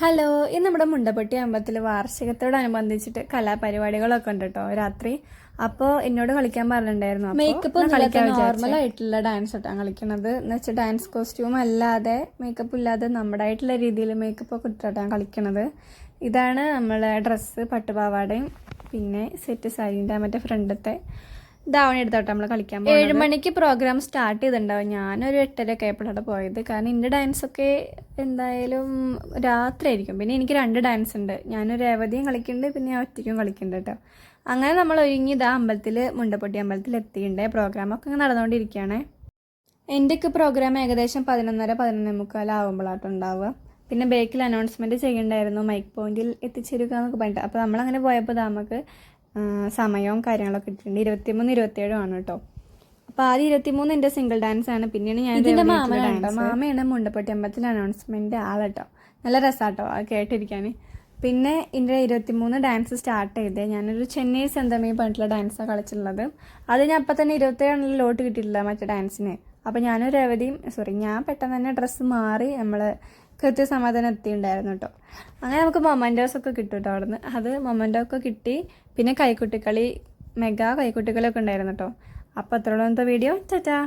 Hello, ഇന്ന് നമ്മുടെ മുണ്ടപ്പെട്ടി അമ്പലത്തിൽ വാർഷികത്തോടനുബന്ധിച്ചിട്ട് കലാപരിപാടികളൊക്കെ ഉണ്ട് കേട്ടോ രാത്രി. അപ്പോൾ എന്നോട് കളിക്കാൻ പറഞ്ഞിട്ടുണ്ടായിരുന്നു. മേക്കപ്പ് നോർമൽ ആയിട്ടുള്ള ഡാൻസ് ഇട്ടാണ് കളിക്കുന്നത്. എന്ന് വെച്ചാൽ ഡാൻസ് കോസ്റ്റ്യൂം അല്ലാതെ മേക്കപ്പ് ഇല്ലാതെ നമ്മുടെ ആയിട്ടുള്ള രീതിയിൽ മേക്കപ്പ് ഒക്കെ ഇട്ടിട്ടാണ് കളിക്കണത്. ഇതാണ് നമ്മളെ ഡ്രസ്സ്, പട്ടുപാവാടയും പിന്നെ സെറ്റ് സാരീൻ്റെ മറ്റേ ഫ്രണ്ടത്തെ ധാവണി എടുത്തോട്ടെ നമ്മൾ കളിക്കാൻ പോകുന്നത്. 7 മണിക്ക് പ്രോഗ്രാം സ്റ്റാർട്ട് ചെയ്തിട്ടുണ്ടാവും. ഞാനൊരു 8:30 ആയപ്പോഴാണ് പോയത്. കാരണം എൻ്റെ ഡാൻസൊക്കെ എന്തായാലും രാത്രി ആയിരിക്കും. പിന്നെ എനിക്ക് 2 ഡാൻസ് ഉണ്ട്. ഞാനൊരു രേവതിയും കളിക്കുന്നുണ്ട്, പിന്നെ ഞാൻ ഒറ്റയ്ക്കും കളിക്കുന്നുണ്ട് കേട്ടോ. അങ്ങനെ നമ്മൾ ഒരുങ്ങി ഇതാ അമ്പലത്തിൽ, മുണ്ടപ്പെട്ടി അമ്പലത്തിൽ എത്തിയിട്ടുണ്ട്. പ്രോഗ്രാമൊക്കെ ഇങ്ങനെ നടന്നുകൊണ്ടിരിക്കുകയാണ്. എൻ്റെയൊക്കെ പ്രോഗ്രാം ഏകദേശം 11:30 11:45 ആവുമ്പോഴാട്ടോ ഉണ്ടാവുക. പിന്നെ ബേക്കിൽ അനൗൺസ്മെൻറ്റ് ചെയ്യണ്ടായിരുന്നു, മൈക്ക് പോയിന്റിൽ എത്തിച്ചേരുക എന്നൊക്കെ പറഞ്ഞിട്ട്. അപ്പോൾ നമ്മളങ്ങനെ പോയപ്പോൾ നമുക്ക് സമയവും കാര്യങ്ങളൊക്കെ ഇട്ടിട്ടുണ്ട്. 23 27 ആണ് കേട്ടോ. അപ്പോൾ ആദ്യം 23 എൻ്റെ സിംഗിൾ ഡാൻസ് ആണ്. പിന്നെയാണ് ഞാൻ ഇതിൻ്റെ മാമയാണ് മുണ്ടപ്പെട്ടി അമ്പലത്തിൽ അനൗൺസ്മെൻറ്റ് ആളട്ടോ. നല്ല രസമാട്ടോ അത് കേട്ടിരിക്കാൻ. പിന്നെ എൻ്റെ 23 ഡാൻസ് സ്റ്റാർട്ട് ചെയ്തേ ഞാനൊരു ചെന്നൈ സെന്തമേ പറഞ്ഞിട്ടുള്ള ഡാൻസാണ് കളിച്ചിട്ടുള്ളത്. അത് ഞാൻ അപ്പം തന്നെ 27 ലോട്ട് കിട്ടിയിട്ടില്ല മറ്റേ ഡാൻസിന്. അപ്പോൾ ഞാനൊരു രവതിയും ഞാൻ പെട്ടെന്ന് തന്നെ ഡ്രസ്സ് മാറി നമ്മൾ കൃത്യസമാധാനം എത്തിയിട്ടുണ്ടായിരുന്നു കേട്ടോ. അങ്ങനെ നമുക്ക് മൊമെൻറ്റോസൊക്കെ കിട്ടും കേട്ടോ അവിടെ നിന്ന്. അത് മൊമെൻറ്റോ ഒക്കെ കിട്ടി. പിന്നെ കൈക്കുട്ടിക്കളി, മെഗാ കൈക്കുട്ടിക്കളിയൊക്കെ ഉണ്ടായിരുന്നു കേട്ടോ. അപ്പോൾ അത്രയുള്ള വീഡിയോ. ടാറ്റാ.